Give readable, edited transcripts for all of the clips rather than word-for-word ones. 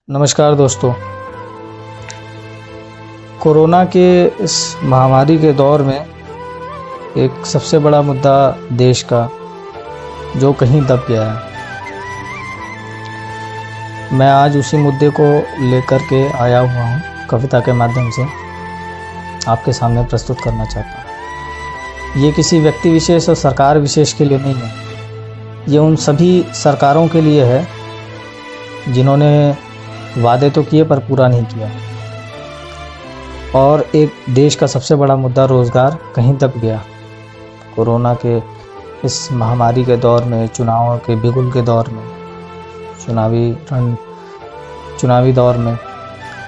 नमस्कार दोस्तों। कोरोना के इस महामारी के दौर में एक सबसे बड़ा मुद्दा देश का जो कहीं दब गया है, मैं आज उसी मुद्दे को लेकर के आया हुआ हूँ, कविता के माध्यम से आपके सामने प्रस्तुत करना चाहता हूँ। ये किसी व्यक्ति विशेष और सरकार विशेष के लिए नहीं है, ये उन सभी सरकारों के लिए है जिन्होंने वादे तो किए पर पूरा नहीं किया। और एक देश का सबसे बड़ा मुद्दा रोज़गार कहीं दब गया। कोरोना के इस महामारी के दौर में, चुनावों के बिगुल के दौर में, चुनावी दौर में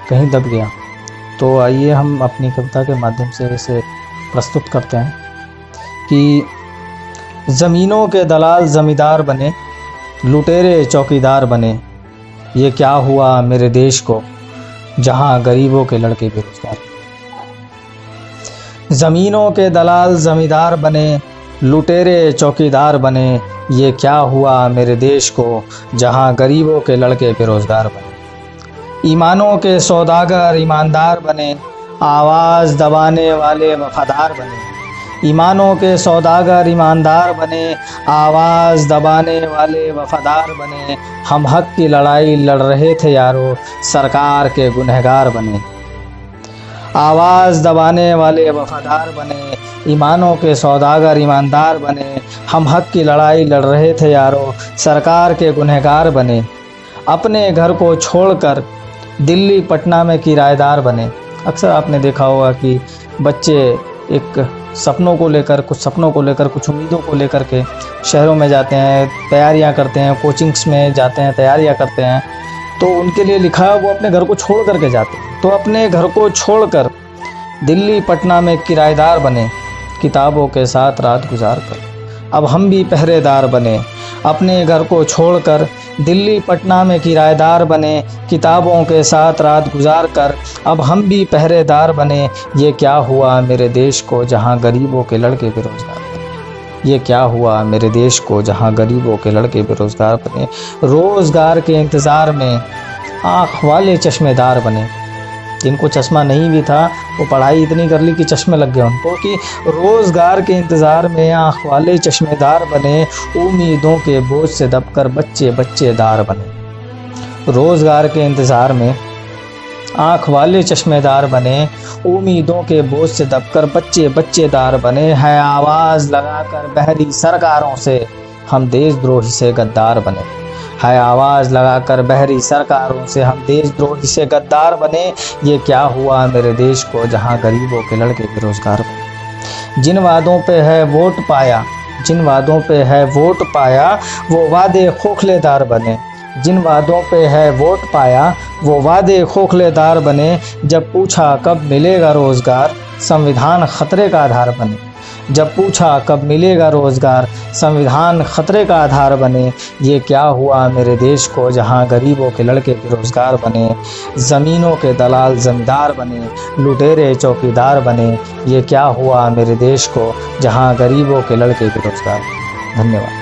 कहीं दब गया। तो आइए हम अपनी कविता के माध्यम से इसे प्रस्तुत करते हैं कि ज़मीनों के दलाल ज़मींदार बने, लुटेरे चौकीदार बने, ये क्या हुआ मेरे देश को जहां गरीबों के लड़के बेरोजगार। ज़मीनों के दलाल ज़मींदार बने, लुटेरे चौकीदार बने, ये क्या हुआ मेरे देश को जहां गरीबों के लड़के बेरोजगार बने। ईमानों के सौदागर ईमानदार बने, आवाज़ दबाने वाले वफादार बने। ईमानों के सौदागर ईमानदार बने, आवाज़ दबाने वाले वफादार बने। हम हक की लड़ाई लड़ रहे थे यारो, सरकार के गुनहगार बने। आवाज़ दबाने वाले वफादार बने, ईमानों के सौदागर ईमानदार बने। हम हक की लड़ाई लड़ रहे थे यारो, सरकार के गुनहगार बने। अपने घर को छोड़कर दिल्ली पटना में किराएदार बने। अक्सर आपने देखा होगा कि बच्चे एक सपनों को लेकर, कुछ उम्मीदों को लेकर के शहरों में जाते हैं, तैयारियां करते हैं, कोचिंग्स में जाते हैं, तैयारियां करते हैं। तो उनके लिए लिखा है वो अपने घर को छोड़ कर के जाते हैं। तो अपने घर को छोड़कर दिल्ली पटना में किराएदार बने, किताबों के साथ रात गुजार कर। अब हम भी पहरेदार बने। अपने घर को छोड़कर दिल्ली पटना में किराएदार बने, किताबों के साथ रात गुजार कर। अब हम भी पहरेदार बने, ये क्या हुआ मेरे देश को जहां गरीबों के लड़के बेरोजगार बने। ये क्या हुआ मेरे देश को जहां गरीबों के लड़के बेरोजगार बने। रोज़गार के इंतज़ार में आँख वाले चश्मेदार बने। जिनको चश्मा नहीं भी था वो पढ़ाई इतनी कर ली कि चश्मे लग गए उनको, कि रोज़गार के इंतज़ार में आँख वाले चश्मेदार बने। उम्मीदों के बोझ से दबकर बच्चे बच्चेदार बने। रोज़गार के इंतज़ार में आँख वाले चश्मेदार बने, उम्मीदों के बोझ से दबकर बच्चे बच्चेदार बने। है आवाज़ लगाकर बहरी सरकारों से हम देशद्रोही से गद्दार बने। है आवाज़ लगाकर बहरी सरकारों से हम देशद्रोही से गद्दार बने। ये क्या हुआ मेरे देश को जहां गरीबों के लड़के बेरोजगार बने। जिन वादों पे है वोट पाया, जिन वादों पे है वोट पाया, वो वादे खोखलेदार बने। जिन वादों पे है वोट पाया, वो वादे खोखलेदार बने। जब पूछा कब मिलेगा रोज़गार, संविधान खतरे का आधार बने। जब पूछा कब मिलेगा रोज़गार, संविधान खतरे का आधार बने। ये क्या हुआ मेरे देश को जहां गरीबों के लड़के बेरोजगार बने। ज़मीनों के दलाल ज़मींदार बने, लुटेरे चौकीदार बने। ये क्या हुआ मेरे देश को जहां गरीबों के लड़के बेरोजगार बने। धन्यवाद।